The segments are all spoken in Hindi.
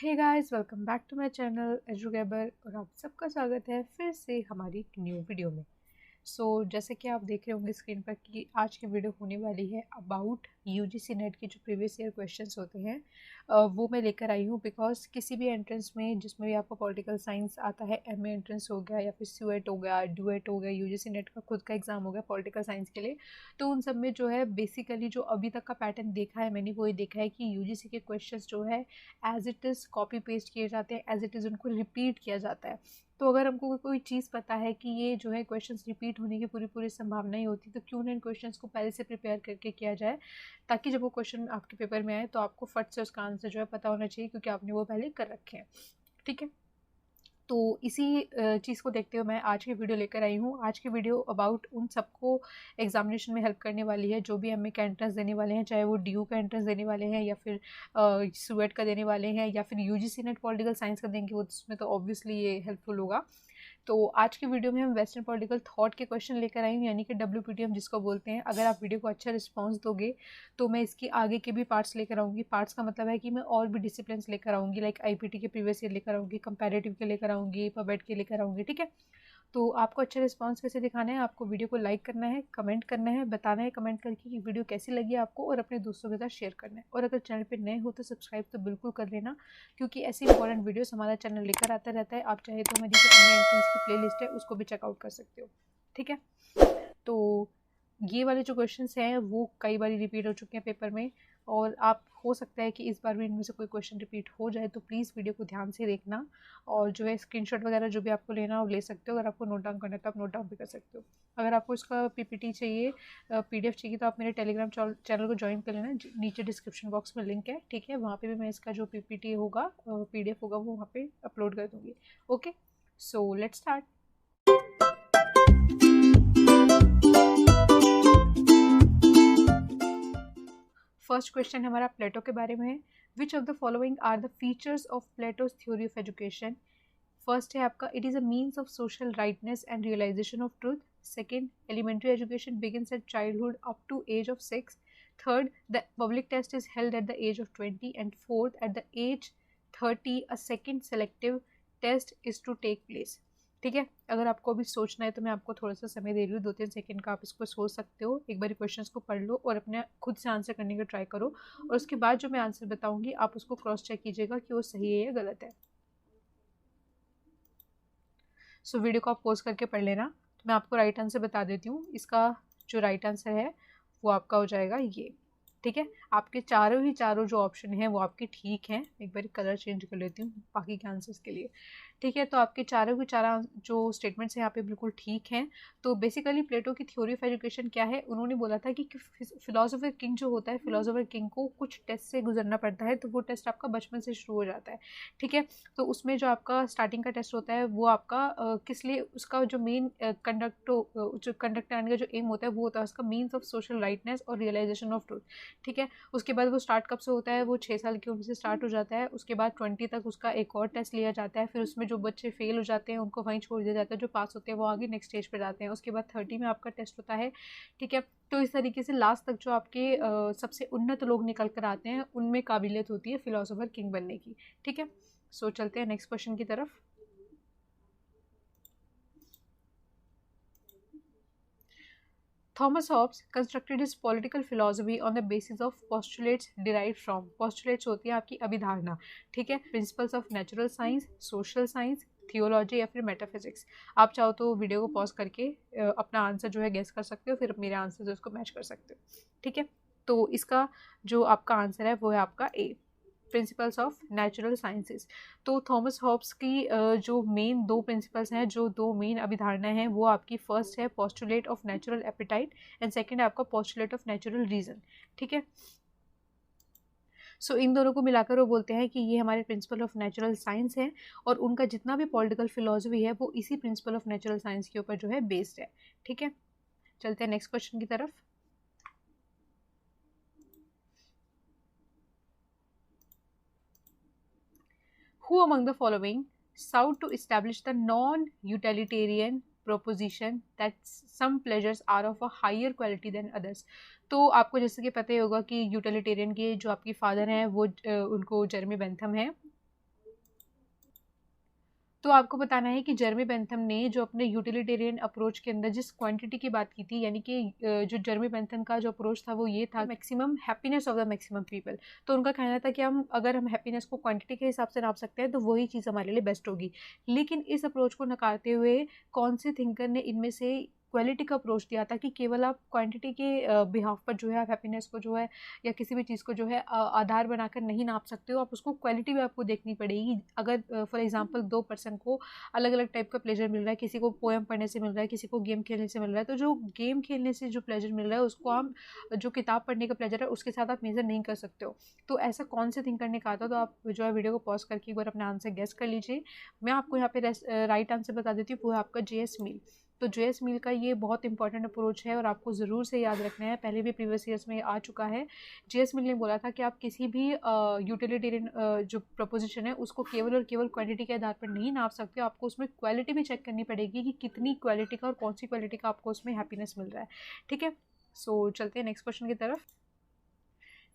Hey guys, welcome back to my channel एजुगेबर और आप सबका स्वागत है फिर से हमारी एक न्यू वीडियो में। जैसे कि आप देख रहे होंगे स्क्रीन पर कि आज की वीडियो होने वाली है अबाउट यूजीसी नेट के जो प्रीवियस ईयर क्वेश्चंस होते हैं वो मैं लेकर आई हूँ। बिकॉज किसी भी एंट्रेंस में जिसमें भी आपको पॉलिटिकल साइंस आता है, एमए एंट्रेंस हो गया या फिर सीयूएट हो गया, डुएट हो गया, यूजीसी नेट का खुद का एग्जाम हो गया पॉलिटिकल साइंस के लिए, तो उन सब में जो है बेसिकली जो अभी तक का पैटर्न देखा है मैंने वो ये देखा है कि यूजीसी के क्वेश्चन जो है as it is copy paste किए जाते हैं, एज इट इज़ उनको रिपीट किया जाता है। तो अगर हमको कोई चीज़ पता है कि ये जो है क्वेश्चंस रिपीट होने की पूरी पूरी संभावना ही होती, तो क्यों ना इन क्वेश्चंस को पहले से प्रिपेयर करके किया जाए, ताकि जब वो क्वेश्चन आपके पेपर में आए तो आपको फट से उसका आंसर जो है पता होना चाहिए, क्योंकि आपने वो पहले कर रखे हैं। ठीक है, तो इसी चीज़ को देखते हुए मैं आज की वीडियो लेकर आई हूँ। आज की वीडियो अबाउट उन सबको एग्जामिनेशन में हेल्प करने वाली है जो भी एमए का एंट्रेंस देने वाले हैं, चाहे वो डीयू का एंट्रेंस देने वाले हैं या फिर सूएट का देने वाले हैं या फिर यूजीसी नेट पॉलिटिकल साइंस का देंगे, वो उसमें तो ऑब्वियसली ये हेल्पफुल होगा। तो आज की वीडियो में हम वेस्टर्न पॉलिटिकल थॉट के क्वेश्चन लेकर आई हूँ, यानी कि WPTM जिसको बोलते हैं। अगर आप वीडियो को अच्छा रिस्पांस दोगे तो मैं इसकी आगे के भी पार्ट्स लेकर आऊँगी। पार्ट्स का मतलब है कि मैं और भी डिसिप्लिन लेकर आऊँगी, लाइक आईपीटी के प्रीवियस ईयर लेकर आऊँगी, कंपैरेटिव के लेकर आऊँगी, पबेट के लेकर आऊँगी। ठीक है, तो आपको अच्छा रिस्पांस कैसे दिखाना है, आपको वीडियो को लाइक करना है, कमेंट करना है, बताना है कमेंट करके कि वीडियो कैसी लगी आपको, और अपने दोस्तों के साथ शेयर करना है। और अगर चैनल पे नए हो तो सब्सक्राइब तो बिल्कुल कर लेना, क्योंकि ऐसी इंपॉर्टेंट वीडियोस हमारा चैनल लेकर आता रहता है। आप चाहे तो हमारी जो अन्य एंट्रेंस की प्लेलिस्ट है उसको भी चेकआउट कर सकते हो। ठीक है, तो ये वाले जो क्वेश्चंस हैं वो कई बार रिपीट हो चुके हैं पेपर में, और आप हो सकता है कि इस बार भी इनमें से कोई क्वेश्चन रिपीट हो जाए, तो प्लीज़ वीडियो को ध्यान से देखना, और जो है स्क्रीनशॉट वगैरह जो भी आपको लेना हो ले सकते हो। अगर आपको नोट डाउन करना है तो आप नोट डाउन भी कर सकते हो। अगर आपको इसका पीपीटी चाहिए, पीडीएफ चाहिए, तो आप मेरे टेलीग्राम चैनल को ज्वाइन कर लेना। नीचे डिस्क्रिप्शन बॉक्स में लिंक है, ठीक है, वहाँ पे भी मैं इसका जो पीपीटी होगा, पीडीएफ होगा, वो वहाँ पे अपलोड कर दूँगी। Okay, so let's start. First question हमारा प्लेटो के बारे में है। Which of the following are the features of Plato's theory of education? First है आपका, it is a means of social rightness and realization of truth. Second, elementary education begins at childhood up to age of 6। Third, the public test is held at the age of 20। And fourth, at the age 30 a second selective test is to take place. ठीक है, अगर आपको अभी सोचना है तो मैं आपको थोड़ा सा समय दे रही हूँ, 2-3 सेकंड का, आप इसको सोच सकते हो। एक बार क्वेश्चंस को पढ़ लो और अपने खुद से आंसर करने का ट्राई करो, और उसके बाद जो मैं आंसर बताऊंगी आप उसको क्रॉस चेक कीजिएगा कि वो सही है या गलत है। वीडियो को आप पॉज करके पढ़ लेना। तो मैं आपको राइट आंसर बता देती हूँ। इसका जो राइट आंसर है वो आपका हो जाएगा ये। ठीक है, आपके चारों ही चारों जो ऑप्शन हैं वो आपके ठीक हैं। एक बार कलर चेंज कर लेती हूँ बाकी के आंसर्स के लिए। ठीक है, तो आपके चारों के चार जो स्टेटमेंट्स हैं यहाँ पे बिल्कुल ठीक हैं। तो बेसिकली प्लेटो की थ्योरी ऑफ एजुकेशन क्या है, उन्होंने बोला था कि फिलोसोफर किंग जो होता है, फिलोसोफर किंग को कुछ टेस्ट से गुजरना पड़ता है, तो वो टेस्ट आपका बचपन से शुरू हो जाता है। ठीक है, तो उसमें जो आपका स्टार्टिंग का टेस्ट होता है वो आपका किस लिए, उसका जो मेन जो कंडक्ट आने का जो एम होता है वो होता है उसका मीन्स ऑफ सोशल राइटनेस और रियलाइजेशन ऑफ ट्रूथ। ठीक है, उसके बाद वो स्टार्ट कब से होता है, वो 6 साल की उम्र से स्टार्ट हो जाता है। उसके बाद 20 तक उसका एक और टेस्ट लिया जाता है, फिर उसमें जो बच्चे फेल हो जाते हैं उनको वहीं छोड़ दिया जाता है, जो पास होते हैं वो आगे नेक्स्ट स्टेज पर जाते हैं। उसके बाद 30 में आपका टेस्ट होता है। ठीक है, तो इस तरीके से लास्ट तक जो आपके सबसे उन्नत लोग निकल कर आते हैं उनमें काबिलियत होती है फिलोसोफर किंग बनने की। ठीक है, चलते हैं नेक्स्ट क्वेश्चन की तरफ। Thomas Hobbes constructed his political philosophy on the basis of postulates derived from, postulates होती है आपकी अभिधारणा। ठीक है, principles of natural science, social science, theology या फिर मेटाफिजिक्स। आप चाहो तो वीडियो को पॉज करके अपना आंसर जो है गेस कर सकते हो, फिर मेरे आंसर से उसको मैच कर सकते हो। ठीक है, तो इसका जो आपका आंसर है वो है आपका ए, प्रिंसिपल्स ऑफ नेचुरल साइंसेस। तो थॉमस हॉब्स की जो मेन दो प्रिंसिपल्स हैं, जो दो मेन अभिधारणाएं हैं, वो आपकी फर्स्ट है postulate of natural appetite, and second है आपका पोस्टुलेट ऑफ नेचुरल रीजन। ठीक है, इन दोनों को मिलाकर वो बोलते हैं कि ये हमारे प्रिंसिपल ऑफ नेचुरल साइंस है, और उनका जितना भी पॉलिटिकल फिलोसफी है वो इसी प्रिंसिपल ऑफ नेचुरल साइंस के ऊपर जो है बेस्ड है। ठीक है, चलते हैं नेक्स्ट क्वेश्चन की तरफ। Who among the following sought to establish the non-utilitarian proposition that some pleasures are of a higher quality than others? तो आपको जैसे कि पता ही होगा कि यूटिलिटेरियन के जो आपके फादर हैं वो उनको जेरेमी बेंथम है, तो आपको बताना है कि जर्मी बेंथम ने जो अपने यूटिलिटेरियन अप्रोच के अंदर जिस क्वांटिटी की बात की थी, यानी कि जो जर्मी बेंथम का जो अप्रोच था वो ये था, maximum happiness of the maximum people. तो उनका कहना था कि अगर हम हैप्पीनेस को क्वांटिटी के हिसाब से नाप सकते हैं तो वही चीज़ हमारे लिए बेस्ट होगी। लेकिन इस अप्रोच को नकारते हुए कौन से थिंकर ने इनमें से क्वालिटी का अप्रोच दिया था कि केवल आप क्वांटिटी के बिहाफ पर जो है आप हैप्पीनेस को जो है या किसी भी चीज़ को जो है आधार बनाकर नहीं नाप सकते हो, आप उसको क्वालिटी भी आपको देखनी पड़ेगी। अगर फॉर एग्जांपल 2 पर्सन को अलग अलग टाइप का प्लेजर मिल रहा है, किसी को पोएम पढ़ने से मिल रहा है, किसी को गेम खेलने से मिल रहा है, तो जो गेम खेलने से जो प्लेजर मिल रहा है उसको आप जो किताब पढ़ने का प्लेजर है उसके साथ आप मेजर नहीं कर सकते हो। तो ऐसा कौन से थिंकर ने कहा था? तो आप जो है वीडियो को पॉज करके एक बार अपना आंसर गेस कर लीजिए। मैं आपको यहाँ पे राइट आंसर बता देती हूँ, वो है आपका जे.एस. मील। तो जे.एस. मील का ये बहुत इंपॉर्टेंट अप्रोच है और आपको ज़रूर से याद रखना है, पहले भी प्रीवियस ईयर्स में आ चुका है। जे.एस. मील ने बोला था कि आप किसी भी यूटिलिटेरियन जो प्रपोजिशन है उसको केवल और केवल क्वांटिटी के आधार पर नहीं नाप सकते हो, आपको उसमें क्वालिटी भी चेक करनी पड़ेगी कि कितनी क्वालिटी का और कौन सी क्वालिटी का आपको उसमें हैप्पीनेस मिल रहा है। ठीक है, सो चलते हैं नेक्स्ट क्वेश्चन की तरफ।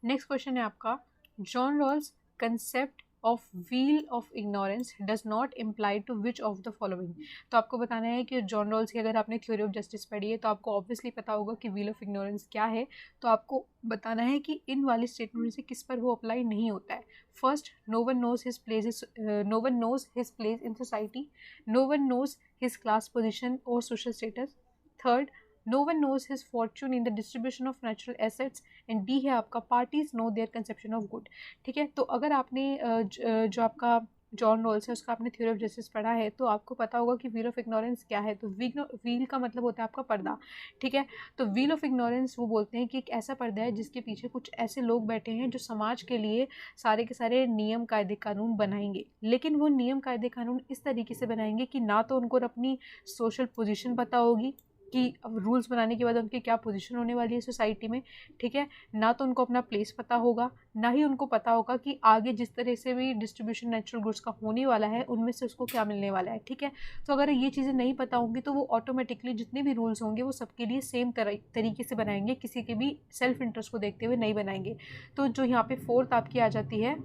नेक्स्ट क्वेश्चन है आपका, John Rawls concept of wheel of ignorance does not imply to which of the following. तो आपको बताना है कि जॉन रॉल्स की अगर आपने थ्योरी ऑफ जस्टिस पढ़ी है तो आपको ऑब्वियसली पता होगा कि व्हील ऑफ इग्नोरेंस क्या है। तो आपको बताना है कि इन वाली स्टेटमेंट से किस पर वो अप्लाई नहीं होता है। First, no one knows his place in society, no one knows his class position और social status. Third, no one knows his fortune in the distribution of natural assets, and D है आपका parties know their conception of good. ठीक है, तो अगर आपने जो आपका जॉन रॉल्स है उसका आपने थ्योरी ऑफ जस्टिस पढ़ा है तो आपको पता होगा कि व्हील ऑफ इग्नोरेंस क्या है। तो व्हील का मतलब होता है आपका पर्दा। ठीक है, तो व्हील ऑफ इग्नोरेंस वो बोलते हैं कि एक ऐसा पर्दा है जिसके पीछे कुछ ऐसे लोग बैठे हैं जो समाज के लिए सारे के सारे नियम कायदे कानून बनाएंगे, लेकिन वो नियम कायदे कानून इस तरीके से बनाएंगे कि ना तो उनको अपनी सोशल पोजीशन पता होगी कि रूल्स बनाने के बाद उनकी क्या पोजीशन होने वाली है सोसाइटी में। ठीक है, ना तो उनको अपना प्लेस पता होगा, ना ही उनको पता होगा कि आगे जिस तरह से भी डिस्ट्रीब्यूशन नेचुरल गुड्स का होने वाला है उनमें से उसको क्या मिलने वाला है। ठीक है, तो अगर ये चीज़ें नहीं पता होंगी तो वो ऑटोमेटिकली जितने भी रूल्स होंगे वो सबके लिए सेम तरीके से बनाएंगे, किसी के भी सेल्फ इंटरेस्ट को देखते हुए नहीं बनाएंगे। तो जो यहाँ पे फोर्थ आपकी आ जाती है,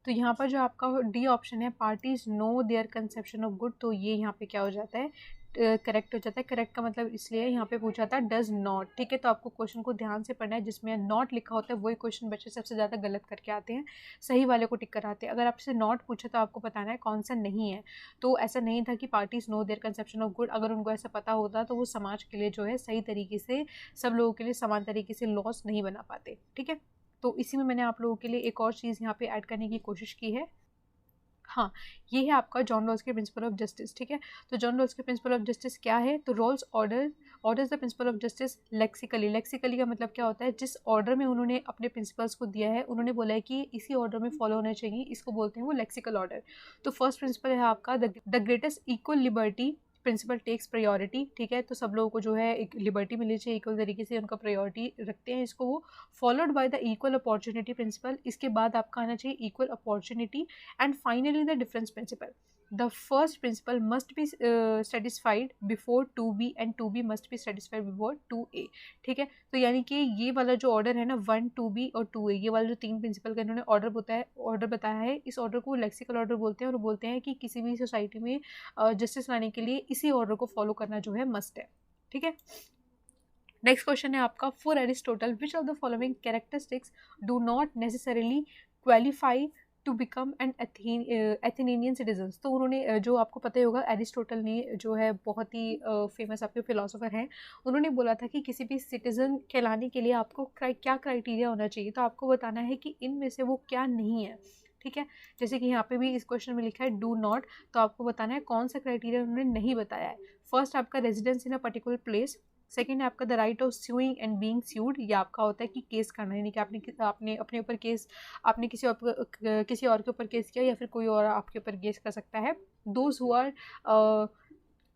तो यहाँ पर जो आपका डी ऑप्शन है, parties know their conception of good, तो ये यहाँ पे क्या हो जाता है, करेक्ट हो जाता है। करेक्ट का मतलब इसलिए यहाँ पे पूछा था डज नॉट। ठीक है, तो आपको क्वेश्चन को ध्यान से पढ़ना है, जिसमें नॉट लिखा होता है वही क्वेश्चन बच्चे सबसे ज़्यादा गलत करके आते हैं, सही वाले को टिक कराते हैं। अगर आपसे नॉट पूछे तो आपको बताना है कौन सा नहीं है। तो ऐसा नहीं था कि parties know their conception of good, अगर उनको ऐसा पता होता तो वो समाज के लिए जो है सही तरीके से सब लोगों के लिए समान तरीके से लॉस नहीं बना पाते। ठीक है, तो इसी में मैंने आप लोगों के लिए एक और चीज़ यहाँ पे ऐड करने की कोशिश की है। हाँ, ये है आपका जॉन रॉल्स के प्रिंसिपल ऑफ जस्टिस। ठीक है, तो जॉन रॉल्स के प्रिंसिपल ऑफ जस्टिस क्या है, तो Rawls orders the principle of justice lexically का मतलब क्या होता है, जिस ऑर्डर में उन्होंने अपने प्रिंसिपल्स को दिया है उन्होंने बोला है कि इसी ऑर्डर में फॉलो होना चाहिए, इसको बोलते हैं वो लेक्सिकल ऑर्डर। तो फर्स्ट प्रिंसिपल है आपका the greatest equal liberty principle takes priority. ठीक है, तो सब लोगों को जो है एक लिबर्टी मिलनी चाहिए, इक्वल तरीके से उनका प्रायोरिटी रखते हैं इसको वो। Followed by the equal opportunity principle, इसके बाद आपका आना चाहिए equal opportunity, and finally the difference principle. The first principle must be satisfied before 2B and 2B must be satisfied before 2A। ठीक है, तो यानी कि ये वाला जो ऑर्डर है ना 1, 2B और 2A, ये वाला जो तीन प्रिंसिपल का इन्होंने ऑर्डर बताया है, इस ऑर्डर को लेक्सिकल ऑर्डर बोलते हैं और बोलते हैं कि किसी भी सोसाइटी में जस्टिस लाने के लिए इसी ऑर्डर को फॉलो करना जो है मस्ट है। ठीक है, नेक्स्ट क्वेश्चन है आपका, for Aristotle which of the following characteristics do not necessarily qualify to become an Athenian citizen. तो उन्होंने जो आपको पता ही होगा, एरिस्टोटल ने जो है बहुत ही फेमस आपके फिलोसोफर हैं, उन्होंने बोला था कि किसी भी सिटीजन कहलाने के लिए आपको क्या क्राइटेरिया होना चाहिए। तो आपको बताना है कि इनमें से वो क्या नहीं है। ठीक है, जैसे कि यहाँ पे भी इस क्वेश्चन में लिखा है डू नॉट, तो आपको बताना है कौन सा क्राइटेरिया उन्होंने नहीं बताया है। फर्स्ट आपका residence in a particular place, second है आपका the right of suing and being sued, ये आपका होता है कि केस करना, यानी कि आपने अपने ऊपर केस, आपने किसी और के ऊपर केस किया या फिर कोई और आपके ऊपर केस कर सकता है। दोज हु आर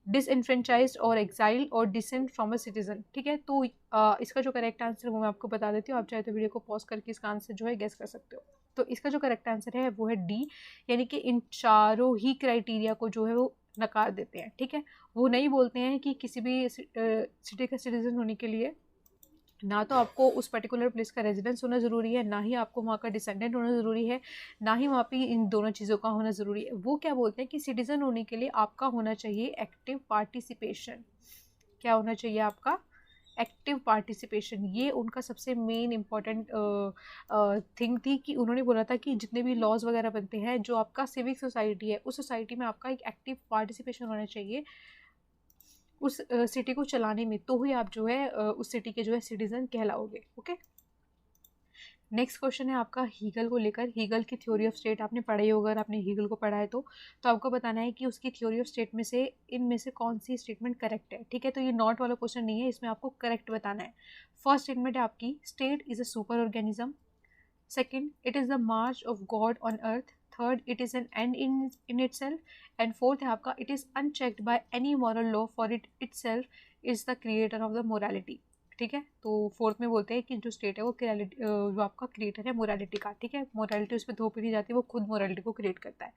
डिसइनफ्रेंचाइज्ड और एग्जाइल और डिसेंट फ्रॉम अ सिटीजन। ठीक है, तो इसका जो करेक्ट आंसर वो मैं आपको बता देती हूँ, आप चाहे तो वीडियो को पॉज करके इसका आंसर जो है गेस कर सकते हो। तो इसका जो करेक्ट आंसर है वो है डी, यानी कि इन चारों ही क्राइटेरिया को जो है वो नकार देते हैं। ठीक है, वो नहीं बोलते हैं कि किसी भी सिटी का सिटीजन होने के लिए ना तो आपको उस पर्टिकुलर प्लेस का रेजिडेंस होना ज़रूरी है, ना ही आपको वहाँ का डिसेंडेंट होना ज़रूरी है, ना ही वहाँ पे इन दोनों चीज़ों का होना ज़रूरी है। वो क्या बोलते हैं कि सिटीज़न होने के लिए आपका होना चाहिए एक्टिव पार्टिसिपेशन। क्या होना चाहिए आपका? Active participation. ये उनका सबसे मेन इम्पॉर्टेंट थिंग थी कि उन्होंने बोला था कि जितने भी लॉज वगैरह बनते हैं, जो आपका सिविक सोसाइटी है, उस सोसाइटी में आपका एक एक्टिव पार्टिसिपेशन होना चाहिए उस सिटी को चलाने में, तो ही आप जो है उस सिटी के जो है सिटीजन कहलाओगे। ओके, नेक्स्ट क्वेश्चन है आपका हीगल को लेकर। हीगल की थ्योरी ऑफ स्टेट आपने पढ़ा ही होगा, अगर आपने हीगल को पढ़ा है तो आपको बताना है कि उसकी थ्योरी ऑफ स्टेट में से इनमें से कौन सी स्टेटमेंट करेक्ट है। ठीक है, तो ये नॉट वाला क्वेश्चन नहीं है, इसमें आपको करेक्ट बताना है। फर्स्ट स्टेटमेंट है आपकी, state is a super organism. Second, it is the March of God on earth. Third, it is N and in it self. And fourth है आपका, it is unchecked by any moral law, for it self is the creator of the morality. ठीक है, तो फोर्थ में बोलते हैं कि जो स्टेट है वो जो आपका क्रिएटर है मोरालिटी का। ठीक है, मोरालिटी उस पर थोपी नहीं जाती, वो खुद मोरालिटी को क्रिएट करता है।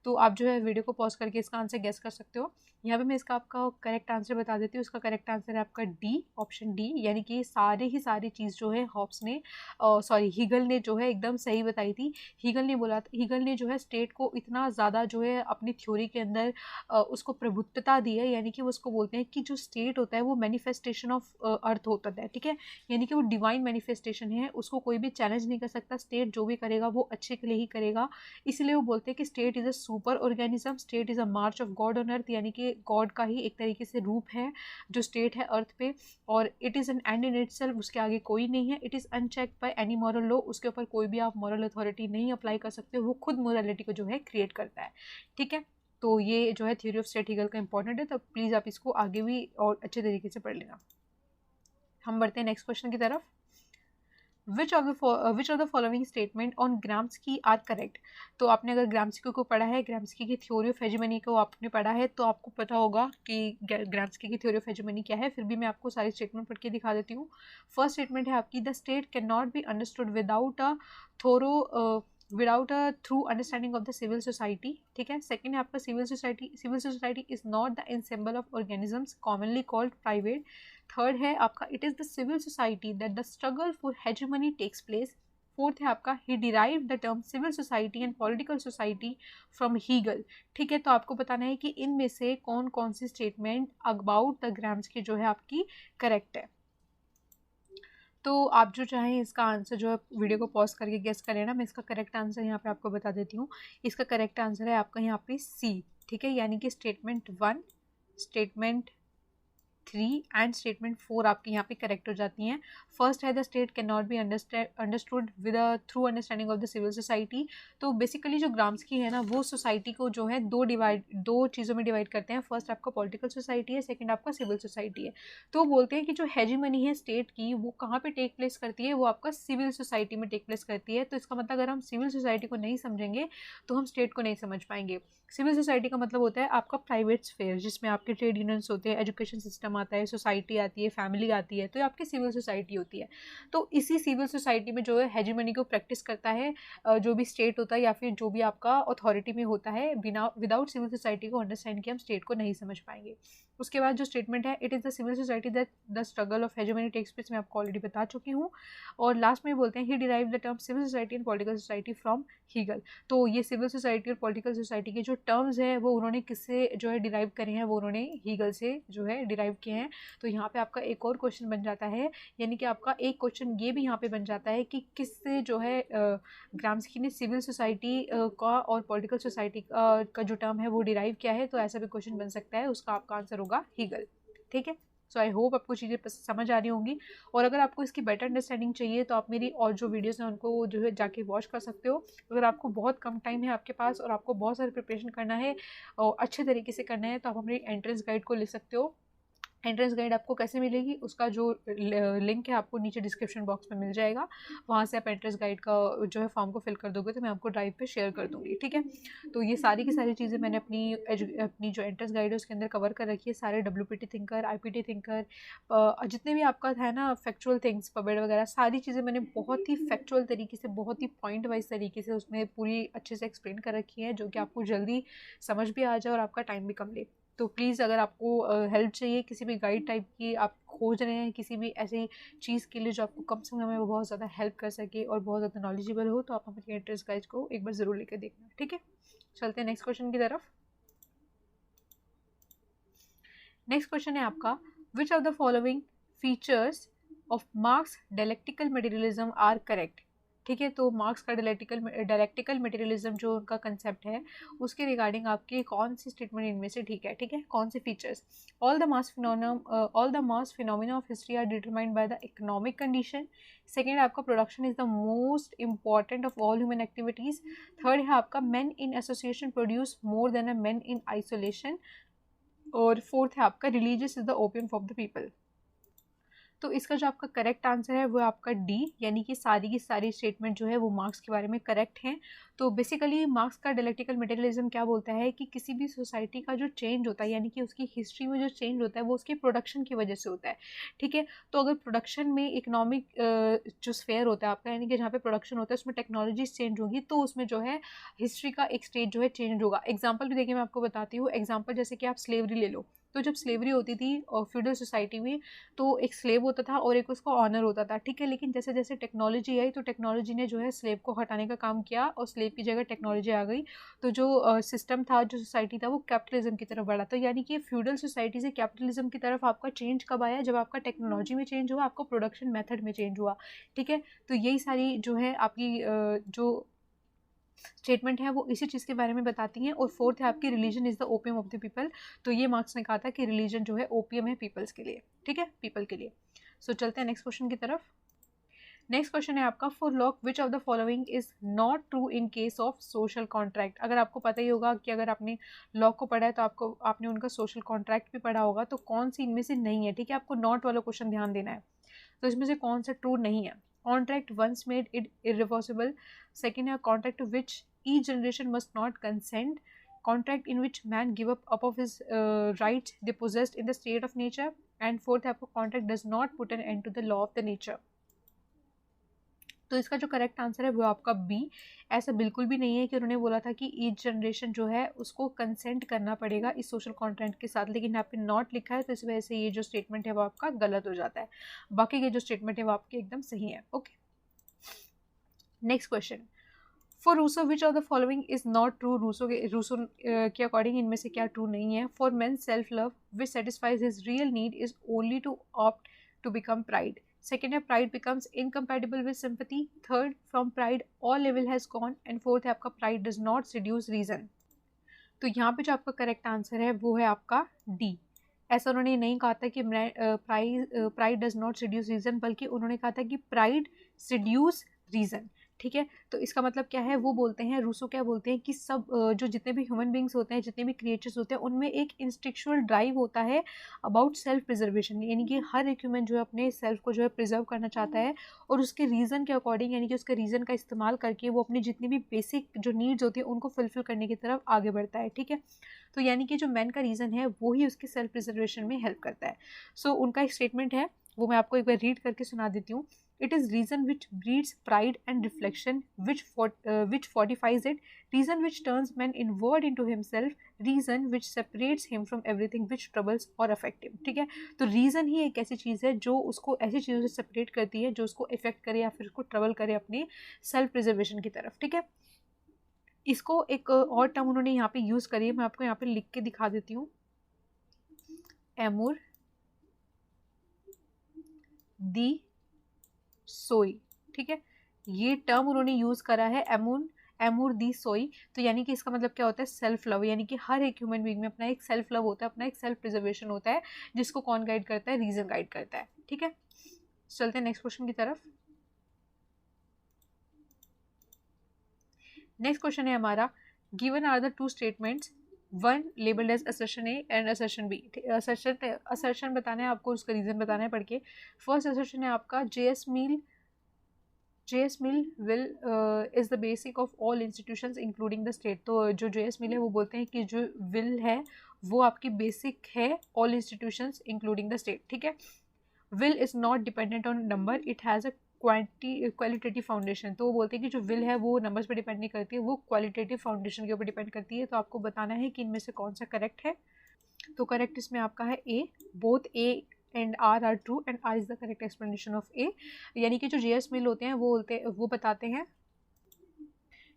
तो आप जो है वीडियो को पॉज करके इसका आंसर गेस कर सकते हो। यहाँ पे मैं इसका आपका करेक्ट आंसर बता देती हूँ। इसका करेक्ट आंसर है आपका डी, ऑप्शन डी, यानी कि सारे ही सारी चीज़ जो है हॉब्स ने हीगल ने जो है एकदम सही बताई थी। हीगल ने जो है स्टेट को इतना ज़्यादा जो है अपनी थ्योरी के अंदर उसको प्रभुत्वता दी है, यानी कि वो उसको बोलते हैं कि जो स्टेट होता है वो मैनिफेस्टेशन ऑफ अर्थ होता है। ठीक है, यानी कि वो डिवाइन मैनिफेस्टेशन है, उसको कोई भी चैलेंज नहीं कर सकता। स्टेट जो भी करेगा वो अच्छे के लिए ही करेगा, इसलिए वो बोलते हैं कि state is a super organism, state is a March of God on earth, यानी कि गॉड का ही एक तरीके से रूप है जो स्टेट है अर्थ पे। और it is N and in itself, उसके आगे कोई नहीं है। It is unchecked by any moral law, उसके ऊपर कोई भी आप मॉरल अथॉरिटी नहीं अप्लाई कर सकते, वो खुद मोरालिटी को जो है क्रिएट करता है। ठीक है, तो ये जो है थ्योरी ऑफ स्टेट हीगल का इंपॉर्टेंट है, तो प्लीज़ आप इसको आगे भी और अच्छे तरीके से पढ़ लेना। हम बढ़ते हैं नेक्स्ट क्वेश्चन की तरफ। Which of the following statement on Gramsci are correct. तो आपने अगर ग्राम्स्की को पढ़ा है, ग्राम्स्की की थ्योरी ऑफ हेजेमनी को आपने पढ़ा है, तो आपको पता होगा कि ग्राम्स्की की थ्योरी ऑफ हेजेमनी क्या है। फिर भी मैं आपको सारी स्टेटमेंट पढ़ के दिखा देती हूँ। फर्स्ट स्टेटमेंट है आपकी, the state can not be understood without a through understanding of the civil society. ठीक है, सेकंड है आपका civil society is not the ensemble of organisms commonly called private. Third है आपका, it is the civil society that the struggle for hegemony takes place. Fourth है आपका, he derive the term civil society and political society from Hegel. ठीक है, तो आपको बताना है कि इनमें से कौन कौन सी स्टेटमेंट अबाउट द ग्राम्स्की जो है आपकी करेक्ट है। तो आप जो चाहें इसका आंसर जो है वीडियो को पॉज करके गेस करें ना। मैं इसका करेक्ट आंसर यहाँ पे आपको बता देती हूँ। इसका करेक्ट आंसर है आपका यहाँ पे सी। ठीक है, यानी कि स्टेटमेंट 1, स्टेटमेंट 3 एंड स्टेटमेंट 4 आपकी यहाँ पे करेक्ट हो जाती हैं। फर्स्ट है, the state can not be understood with through understanding of the civil society. तो बेसिकली जो ग्राम्स्की है ना, वो सोसाइटी को जो है दो चीज़ों में डिवाइड करते हैं। फर्स्ट आपका पॉलिटिकल सोसाइटी है, सेकंड आपका सिविल सोसाइटी है। तो वो बोलते हैं कि जो हेजीमनी है स्टेट की, वो कहाँ पे टेक प्लेस करती है, वो आपका सिविल सोसाइटी में टेक प्लेस करती है। तो इसका मतलब अगर हम सिविल सोसाइटी को नहीं समझेंगे तो हम स्टेट को नहीं समझ पाएंगे। सिविल सोसाइटी का मतलब होता है आपका प्राइवेट स्फेयर, जिसमें आपके ट्रेड यूनियंस होते हैं, एजुकेशन सिस्टम आता है, सोसाइटी आती है, फैमिली आती है, तो ये आपकी सिविल सोसाइटी होती है। तो इसी सिविल सोसाइटी में जो है हेजीमनी को प्रैक्टिस करता है जो भी स्टेट होता है या फिर जो भी आपका अथॉरिटी में होता है। बिना विदाउट सिविल सोसाइटी को अंडरस्टैंड किए हम स्टेट को नहीं समझ पाएंगे। उसके बाद जो स्टेटमेंट है, it is the civil society that the struggle of hegemony takes place, मैं आपको ऑलरेडी बता चुकी हूँ। और लास्ट में बोलते हैं, he derive the term civil society and political society from Hegel. तो ये सिविल सोसाइटी और पॉलिटिकल सोसाइटी के जो टर्म्स है वो उन्होंने किससे जो है डिराइव करे हैं, वो उन्होंने हीगल से जो है डिराइव किए हैं। तो यहाँ पे आपका एक और क्वेश्चन बन जाता है, यानी कि आपका एक क्वेश्चन ये भी यहाँ पे बन जाता है कि किससे जो है ग्राम्स्की ने सिविल सोसाइटी का और पॉलिटिकल सोसाइटी का जो टर्म है वो डिराइव किया है। तो ऐसा भी क्वेश्चन बन सकता है, उसका आपका आंसर होगा हीगल। ठीक है, सो आई होप आपको चीज़ें समझ आ रही होंगी। और अगर आपको इसकी बेटर अंडरस्टैंडिंग चाहिए तो आप मेरी और जो वीडियोस हैं उनको जो है जाके वॉच कर सकते हो। अगर आपको बहुत कम टाइम है आपके पास और आपको बहुत सारी प्रिपरेशन करना है और अच्छे तरीके से करना है, तो आप हमारी एंट्रेंस गाइड को ले सकते हो। एंट्रेंस गाइड आपको कैसे मिलेगी, उसका जो लिंक है आपको नीचे डिस्क्रिप्शन बॉक्स में मिल जाएगा। वहाँ से आप एंट्रेंस गाइड का जो है फॉर्म को फिल कर दोगे तो मैं आपको ड्राइव पे शेयर कर दूँगी। ठीक है, तो ये सारी की सारी चीज़ें मैंने अपनी जो एंट्रेंस गाइड है उसके अंदर कवर कर रखी है। सारे WPT थिंकर, IPT थिंकर, जितने भी आपका है ना फैक्चुअल थिंग्स, पबेड वगैरह, सारी चीज़ें मैंने बहुत ही फैक्चुअल तरीके से, बहुत ही पॉइंट वाइज तरीके से उसमें पूरी अच्छे से एक्सप्लेन कर रखी है, जो कि आपको जल्दी समझ भी आ जाए और आपका टाइम भी कम ले। तो प्लीज़ अगर आपको हेल्प चाहिए किसी भी गाइड टाइप की, आप खोज रहे हैं किसी भी ऐसी चीज़ के लिए जो आपको कम समय में वो बहुत ज़्यादा हेल्प कर सके और बहुत ज़्यादा नॉलेजेबल हो, तो आप हमारे एंट्रेंस गाइड को एक बार ज़रूर लेकर देखना, ठीक है। चलते हैं नेक्स्ट क्वेश्चन की तरफ। नेक्स्ट क्वेश्चन है आपका, which of the following features of Marx dialectical materialism are correct. ठीक है, तो मार्क्स का डायलेक्टिकल मटेरियलिज्म जो उनका कंसेप्ट है उसके रिगार्डिंग आपकी कौन सी स्टेटमेंट इनमें से ठीक है, ठीक है, कौन से features. All the mass phenomena of history are determined by the economic condition. Second आपका production is the most important of all human activities. Third है आपका men in association produce more than a man in isolation. और फोर्थ है आपका religious is the opium of the people. तो इसका जो आपका करेक्ट आंसर है वो आपका डी, यानी कि सारी की सारी स्टेटमेंट जो है वो मार्क्स के बारे में करेक्ट हैं। तो बेसिकली मार्क्स का डायलेक्टिकल मटेरियलिज्म क्या बोलता है कि किसी भी सोसाइटी का जो चेंज होता है, यानी कि उसकी हिस्ट्री में जो चेंज होता है वो उसके प्रोडक्शन की वजह से होता है, ठीक है। तो अगर प्रोडक्शन में इकोनॉमिक जो स्फेयर होता है आपका, यानी कि जहाँ पे प्रोडक्शन होता है उसमें टेक्नोलॉजी चेंज होगी, तो उसमें जो है हिस्ट्री का एक स्टेज जो है चेंज होगा। एग्जाम्पल भी देखिए मैं आपको बताती हूँ। एग्जाम्पल जैसे कि आप स्लेवरी ले लो, तो जब स्लेवरी होती थी फ्यूडल सोसाइटी में, तो एक स्लेव होता था और एक उसका ऑनर होता था, ठीक है। लेकिन जैसे जैसे टेक्नोलॉजी आई तो टेक्नोलॉजी ने जो है स्लेव को हटाने का काम किया और स्लेव की जगह टेक्नोलॉजी आ गई, तो जो सिस्टम था, जो सोसाइटी था, वो कैपिटलिज्म की तरफ बढ़ा। तो यानी कि फ्यूडल सोसाइटी से कैपिटलिज्म की तरफ आपका चेंज कब आया, जब आपका टेक्नोलॉजी में चेंज हुआ, आपका प्रोडक्शन मेथड में चेंज हुआ, ठीक है। तो यही सारी जो है आपकी जो स्टेटमेंट है वो इसी चीज़ के बारे में बताती हैं। और फोर्थ है आपकी religion is the opium of the people. तो ये मार्क्स ने कहा था कि रिलीजन जो है ओपियम है पीपल्स के लिए, ठीक है, पीपल के लिए। सो चलते हैं नेक्स्ट क्वेश्चन की तरफ। नेक्स्ट क्वेश्चन है आपका, for lock which of the following is not true in case of social contract. अगर आपको पता ही होगा कि अगर आपने लॉक को पढ़ा है तो आपने उनका सोशल कॉन्ट्रैक्ट भी पढ़ा होगा, तो कौन सी इनमें से नहीं है, ठीक है। आपको नॉट वाला क्वेश्चन ध्यान देना है। तो इसमें से कौन सा ट्रू नहीं है। Contract once made it irreversible. Second है contract to which each generation must not consent. Contract in which man give up of his rights they possessed in the state of nature. And fourth आपको contract does not put an end to the law of the nature. तो इसका जो करेक्ट आंसर है वो आपका बी। ऐसा बिल्कुल भी नहीं है कि उन्होंने बोला था कि ईच जनरेशन जो है उसको कंसेंट करना पड़ेगा इस सोशल कॉन्ट्रैक्ट के साथ, लेकिन यहाँ पे नॉट लिखा है, तो इस वजह से ये जो स्टेटमेंट है वो आपका गलत हो जाता है। बाकी के जो स्टेटमेंट है वो आपके एकदम सही है। Okay, next question, for Rousseau which of the following is not true. Rousseau के अकॉर्डिंग इनमें से क्या ट्रू नहीं है। For man self love which satisfies his real need is only to opt to become pride. Second है pride becomes incompatible with sympathy. Third from pride all level has gone. And fourth है आपका pride does not seduce reason. तो यहाँ पे जो आपका करेक्ट आंसर है वो है आपका डी। ऐसा उन्होंने नहीं कहा था कि pride does not seduce reason, बल्कि उन्होंने कहा था कि प्राइड सेड्यूस रीजन, ठीक है। तो इसका मतलब क्या है, वो बोलते हैं, रूसो क्या बोलते हैं कि सब जो जितने भी ह्यूमन बींग्स होते हैं, जितने भी क्रिएचर्स होते हैं, उनमें एक इंस्टिक्चुअल ड्राइव होता है अबाउट सेल्फ प्रिजर्वेशन, यानी कि हर एक ह्यूमन जो है अपने सेल्फ को जो है प्रिजर्व करना चाहता है और उसके रीज़न के अकॉर्डिंग, यानी कि उसके रीज़न का इस्तेमाल करके वो अपनी जितनी भी बेसिक जो नीड्स होती है उनको फुलफिल करने की तरफ आगे बढ़ता है, ठीक है। तो यानी कि जो मैन का रीज़न है वो ही उसके सेल्फ प्रिजर्वेशन में हेल्प करता है। सो उनका एक स्टेटमेंट है वो मैं आपको एक बार रीड करके सुना देती हूँ। It is reason which breeds pride and reflection, which fortifies it. Reason which turns man inward into himself. Reason which separates him from everything which troubles or affect him. ठीक है, तो reason ही एक ऐसी चीज़ है जो उसको ऐसी चीज़ों से सेपरेट करती है जो उसको इफेक्ट करे या फिर उसको ट्रबल करे अपने सेल्फ प्रिजर्वेशन की तरफ, ठीक है। इसको एक और टर्म उन्होंने यहाँ पे यूज़ करी है, मैं आपको यहाँ पे लिख के दिखा देती हूँ। एमूर दी सोई, ठीक है, ये टर्म उन्होंने यूज करा है, एमूर दी सोई। तो यानी कि इसका मतलब क्या होता है, सेल्फ लव, यानी कि हर एक ह्यूमन बीइंग में अपना एक सेल्फ लव होता है, अपना एक सेल्फ प्रिजर्वेशन होता है, जिसको कौन गाइड करता है, रीजन गाइड करता है, ठीक है। चलते हैं नेक्स्ट क्वेश्चन की तरफ। नेक्स्ट क्वेश्चन है हमारा, given are the two statements, one labelled as assertion A and assertion B. Assertion बताना है आपको, उसका रीजन बताना है पढ़ के। फर्स्ट असर्शन है आपका, JS Mill will is the basic of all institutions including the state। तो जो JS Mill है वो बोलते हैं कि जो will है वो आपकी बेसिक है all institutions including the state, ठीक है। will is not dependent on number, it has a qualitative foundation. तो वो बोलते हैं कि जो विल है वो नंबर्स पे डिपेंड नहीं करती है, वो क्वालिटेटिव फाउंडेशन के ऊपर डिपेंड करती है। तो आपको बताना है कि इनमें से कौन सा करेक्ट है। तो करेक्ट इसमें आपका है A, both A and R true and R is the correct explanation of A, यानी कि जो जेएस मिल होते हैं वो बताते हैं।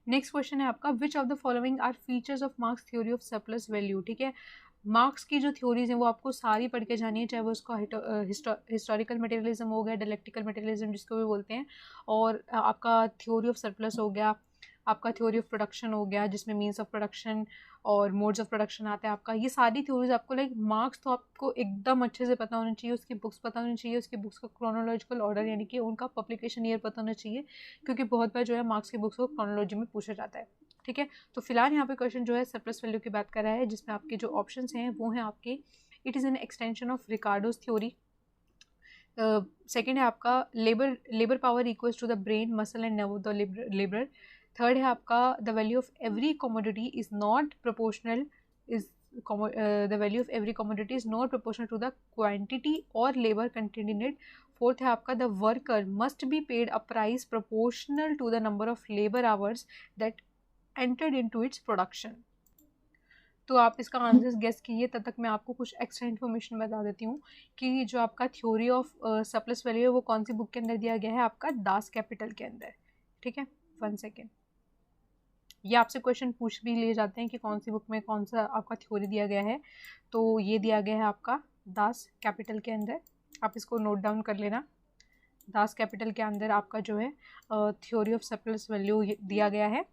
नेक्स्ट क्वेश्चन है आपका, which of the following are features of Marx theory of surplus value. ठीक है, मार्क्स की जो थ्योरीज हैं वो आपको सारी पढ़ के जानी है, चाहे वो उसका हिस्टोरिकल मटेरियलिज्म हो गया, डायलेक्टिकल मटेरियलिज्म जिसको भी बोलते हैं, और आपका थ्योरी ऑफ सरप्लस हो गया, आपका थ्योरी ऑफ प्रोडक्शन हो गया जिसमें मीन्स ऑफ प्रोडक्शन और मोड्स ऑफ प्रोडक्शन आता है आपका। ये सारी थ्योरीज आपको लाइक मार्क्स तो आपको एकदम अच्छे से पता होना चाहिए, उसकी बुक्स पता होनी चाहिए, उसकी बुक्स का क्रोनोलॉजिकल ऑर्डर यानी कि उनका पब्लिकेशन ईयर पता होना चाहिए, क्योंकि बहुत बार जो है मार्क्स की बुक्स को क्रोनोलॉजी में पूछा जाता है। ठीक है, तो फिलहाल यहाँ पे क्वेश्चन जो है सरप्लस वैल्यू की बात कर रहा है, जिसमें आपके जो ऑप्शंस हैं वो हैं आपके, it is an extension of Ricardo's theory. Second है आपका labour power equals to the brain muscle and nerve of the labour. Third है आपका the value of every commodity is not proportional the value of every commodity is not proportional to the quantity और labour content in it. Fourth है आपका the worker must be paid a price proportional to the number of labour hours that entered into its production. तो आप इसका आंसर गेस कीजिए, तब तक मैं आपको कुछ एक्स्ट्रा इन्फॉर्मेशन बता देती हूँ कि जो आपका थ्योरी ऑफ सरप्लस वैल्यू है वो कौन सी बुक के अंदर दिया गया है, आपका दास कैपिटल के अंदर। ठीक है, 1 सेकेंड, ये आपसे क्वेश्चन पूछ भी लिए जाते हैं कि कौन सी बुक में कौन सा आपका थ्योरी दिया गया है, तो ये दिया गया है आपका दास कैपिटल के अंदर, आप इसको नोट डाउन कर लेना। दास कैपिटल के अंदर आपका जो है थ्योरी ऑफ सरप्लस वैल्यू दिया गया है।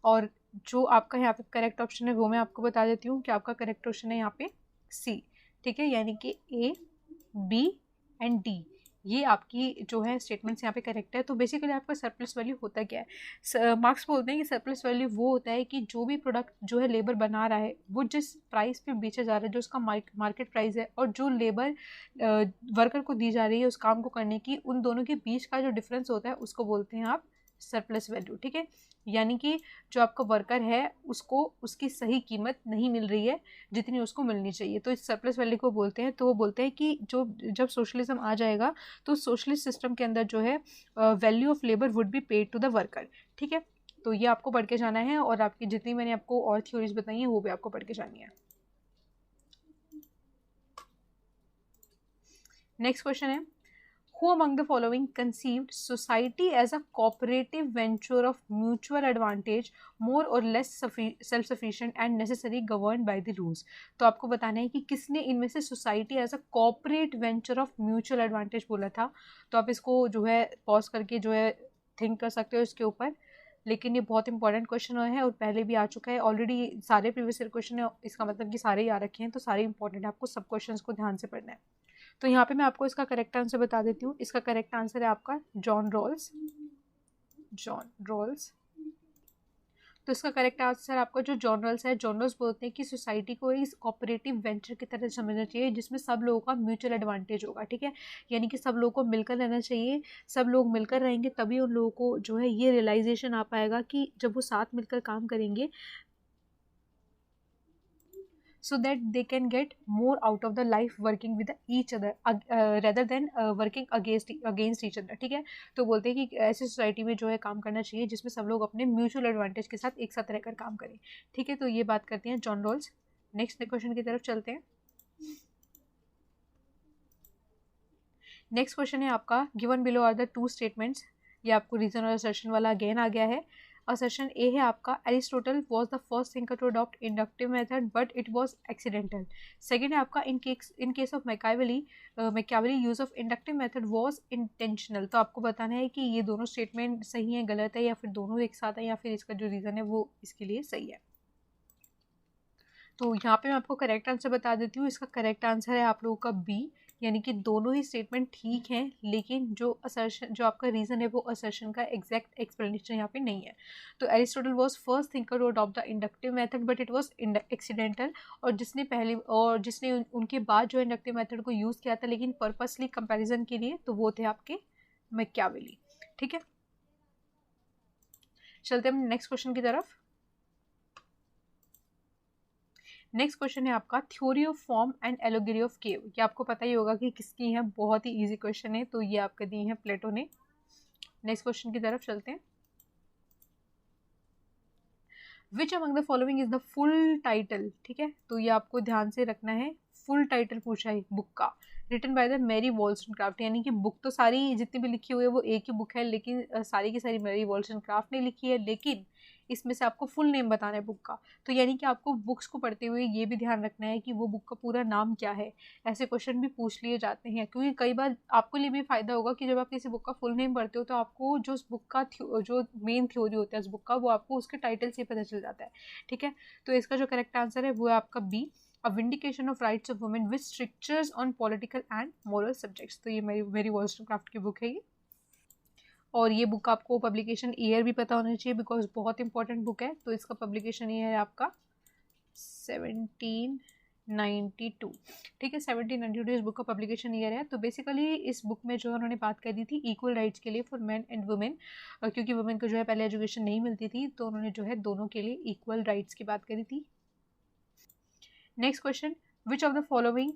और जो आपका यहाँ पे करेक्ट ऑप्शन है वो मैं आपको बता देती हूँ कि आपका करेक्ट ऑप्शन है यहाँ पे सी। ठीक है, यानी कि ए, बी एंड डी, ये आपकी जो है स्टेटमेंट्स यहाँ पे करेक्ट है। तो बेसिकली आपका सरप्लस वैल्यू होता क्या है, मार्क्स बोलते हैं कि सरप्लस वैल्यू वो होता है कि जो भी प्रोडक्ट जो है लेबर बना रहा है वो जिस प्राइस पे बेचा जा रहा है, जो उसका मार्केट प्राइस है, और जो लेबर वर्कर को दी जा रही है उस काम को करने की, उन दोनों के बीच का जो डिफरेंस होता है उसको बोलते हैं आप सरप्लस वैल्यू। ठीक है, यानी कि जो आपका वर्कर है उसको उसकी सही कीमत नहीं मिल रही है जितनी उसको मिलनी चाहिए, तो इस सरप्लस वैल्यू को बोलते हैं। तो वो बोलते हैं कि जो जब सोशलिज्म आ जाएगा तो सोशलिस्ट सिस्टम के अंदर जो है value of labour would be paid to the worker. ठीक है, तो ये आपको पढ़ के जाना है, और आपकी जितनी मैंने आपको और थ्योरीज बताई हैं वो भी आपको पढ़ के जानी है। नेक्स्ट क्वेश्चन है, Who among the following conceived society as a cooperative venture of mutual advantage, more or less self-sufficient and necessary governed by the rules? तो आपको बताना है कि किसने इनमें से society as a cooperative venture of mutual advantage बोला था। तो आप इसको जो है पॉज करके जो है थिंक कर सकते हो इसके ऊपर, लेकिन ये बहुत इंपॉर्टेंट क्वेश्चन है और पहले भी आ चुका है ऑलरेडी, सारे प्रीवियस ईयर क्वेश्चन है, इसका मतलब कि सारे ही आ रखे हैं, तो सारे इंपॉर्टेंट है, आपको सब क्वेश्चन को ध्यान से पढ़ना है। तो यहाँ पे मैं आपको इसका करेक्ट आंसर बता देती हूँ। इसका करेक्ट आंसर है आपका जॉन रॉल्स। तो इसका करेक्ट आंसर आपका जो जॉन रॉल्स है, जॉन रॉल्स बोलते हैं कि सोसाइटी को इस कोऑपरेटिव वेंचर की तरह समझना चाहिए जिसमें सब लोगों का म्यूचुअल एडवांटेज होगा। ठीक है, यानी कि सब लोगों को मिलकर रहना चाहिए, सब लोग मिलकर रहेंगे तभी उन लोगों को जो है ये रियलाइजेशन आ पाएगा कि जब वो साथ मिलकर काम करेंगे so that they can get more out of the life working with each other rather than working against each other। ठीक है, तो बोलते हैं कि ऐसी सोसाइटी में जो है काम करना चाहिए जिसमें सब लोग अपने म्यूचुअल एडवांटेज के साथ एक साथ रहकर काम करें। ठीक है, तो ये बात करते हैं जॉन रॉल्स। नेक्स्ट क्वेश्चन की तरफ चलते हैं। नेक्स्ट क्वेश्चन है आपका, given below are the two statements, ये आपको रीजन और असर्शन वाला अगेन आ गया है। असर्शन ए है आपका, Aristotle was the first thinker to adopt inductive method but it was accidental. Second है आपका, in case of Machiavelli use of inductive method was intentional. तो आपको बताना है कि ये दोनों स्टेटमेंट सही है, गलत है, या फिर दोनों एक साथ है, या फिर इसका जो रीज़न है वो इसके लिए सही है। तो यहाँ पे मैं आपको करेक्ट आंसर बता देती हूँ, इसका करेक्ट आंसर है आप लोगों का बी, यानी कि दोनों ही स्टेटमेंट ठीक हैं, लेकिन जो असर्शन जो आपका रीज़न है वो असर्शन का एग्जैक्ट एक्सप्लेनेशन यहाँ पे नहीं है। तो Aristotle was first thinker to adopt the inductive method but it was accidental, और जिसने उनके बाद जो इंडक्टिव मेथड को यूज़ किया था लेकिन पर्पसली कंपेरिजन के लिए, तो वो थे आपके मैकियावेली। ठीक है, चलते हैं नेक्स्ट क्वेश्चन की तरफ। नेक्स्ट क्वेश्चन है आपका, theory of form and allegory of cave. ये आपको पता ही होगा कि किसकी है, बहुत ही इजी क्वेश्चन है, तो ये आपके दी है प्लेटो ने। नेक्स्ट क्वेश्चन की तरफ चलते हैं। Which among the following is the full title, ठीक है, तो ये आपको ध्यान से रखना है। फुल टाइटल पूछा है बुक का, रिटन बाय द मैरी वॉल्सनक्राफ्ट, यानी कि बुक तो सारी जितनी भी लिखी हुई है वो एक ही बुक है, लेकिन सारी की सारी मैरी वॉल्सनक्राफ्ट ने लिखी है, लेकिन इसमें से आपको फुल नेम बताना है बुक का। तो यानी कि आपको बुक्स को पढ़ते हुए ये भी ध्यान रखना है कि वो बुक का पूरा नाम क्या है। ऐसे क्वेश्चन भी पूछ लिए जाते हैं, क्योंकि कई बार आपको लिए भी फायदा होगा कि जब आप किसी बुक का फुल नेम पढ़ते हो तो आपको जो उस बुक का जो मेन थ्योरी होता है उस बुक का, वो आपको उसके टाइटल से पता चल जाता है, ठीक है। तो इसका जो करेक्ट आंसर है वो है आपका B, a vindication of rights of women with strictures on political and moral subjects. तो ये मेरी वॉल्सनक्राफ्ट की बुक है ये। और ये बुक आपको पब्लिकेशन ईयर भी पता होना चाहिए, बिकॉज बहुत इंपॉर्टेंट बुक है। तो इसका पब्लिकेशन ईयर है आपका 1792, ठीक है, 1792 इस बुक का पब्लिकेशन ईयर है। तो बेसिकली इस बुक में जो उन्होंने बात करी थी इक्वल राइट्स के लिए फॉर मैन एंड वुमेन, क्योंकि वुमेन को जो है पहले एजुकेशन नहीं मिलती थी, तो उन्होंने जो है दोनों के लिए इक्वल राइट्स की बात करी थी। Next question, which of the following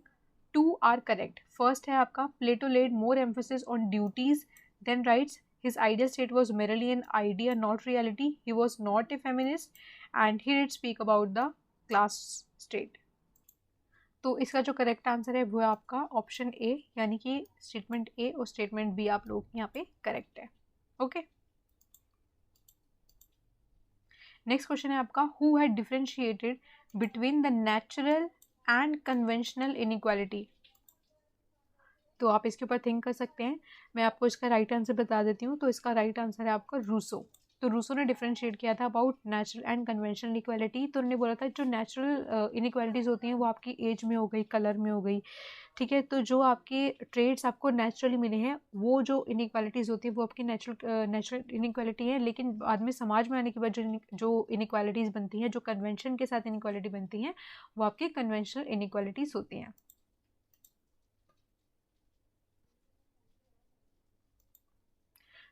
two are correct. First है आपका Plato laid more emphasis on duties than rights, his ideal state was merely an idea not reality, he was not a feminist and he did speak about the class state। तो इसका जो करेक्ट आंसर है वो है आपका ऑप्शन ए, यानी कि स्टेटमेंट ए और स्टेटमेंट बी आप लोग यहाँ पे करेक्ट है। ओके, नेक्स्ट क्वेश्चन है आपका, who had differentiated between the natural and conventional inequality. तो आप इसके ऊपर थिंक कर सकते हैं। मैं आपको इसका राइट आंसर बता देती हूँ। तो इसका राइट आंसर है आपका रूसो। तो रूसो ने डिफरेंशिएट किया था about natural and conventional inequality. तो उन्होंने बोला था जो नेचुरल इनइक्वालिटीज़ होती हैं वो आपकी एज में हो गई, कलर में हो गई, ठीक है। तो जो आपके ट्रेड्स आपको नेचुरली मिले हैं वो जो इनइक्वालिटीज़ होती है वो आपकी नेचुरल इनइक्वालिटी है, लेकिन बाद में समाज में आने के बाद जो इनइक्वालिटीज़ बनती हैं, जो कन्वेंशन के साथ इनइक्वालिटी बनती हैं, वो आपकी कन्वेंशनल इनइक्वालिटीज़ होती हैं।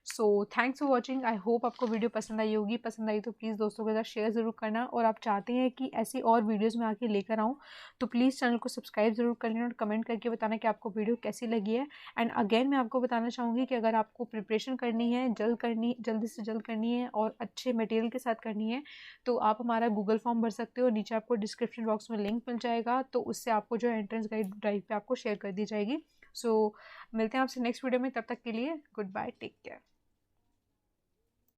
So thanks for watching. I hope आपको वीडियो पसंद आई होगी। पसंद आई तो प्लीज़ दोस्तों के साथ शेयर ज़रूर करना, और आप चाहते हैं कि ऐसी और वीडियोस में आके लेकर आऊँ तो प्लीज़ चैनल को सब्सक्राइब ज़रूर कर लेना और कमेंट करके बताना कि आपको वीडियो कैसी लगी है। एंड अगेन मैं आपको बताना चाहूँगी कि अगर आपको प्रिपरेशन करनी है, जल्दी से जल्द करनी है और अच्छे मटेरियल के साथ करनी है, तो आप हमारा गूगल फॉर्म भर सकते हो। नीचे आपको डिस्क्रिप्शन बॉक्स में लिंक मिल जाएगा, तो उससे आपको जो एंट्रेंस गाइड ड्राइव पे आपको शेयर कर दी जाएगी। सो मिलते हैं आपसे नेक्स्ट वीडियो में, तब तक के लिए गुड बाय, टेक केयर।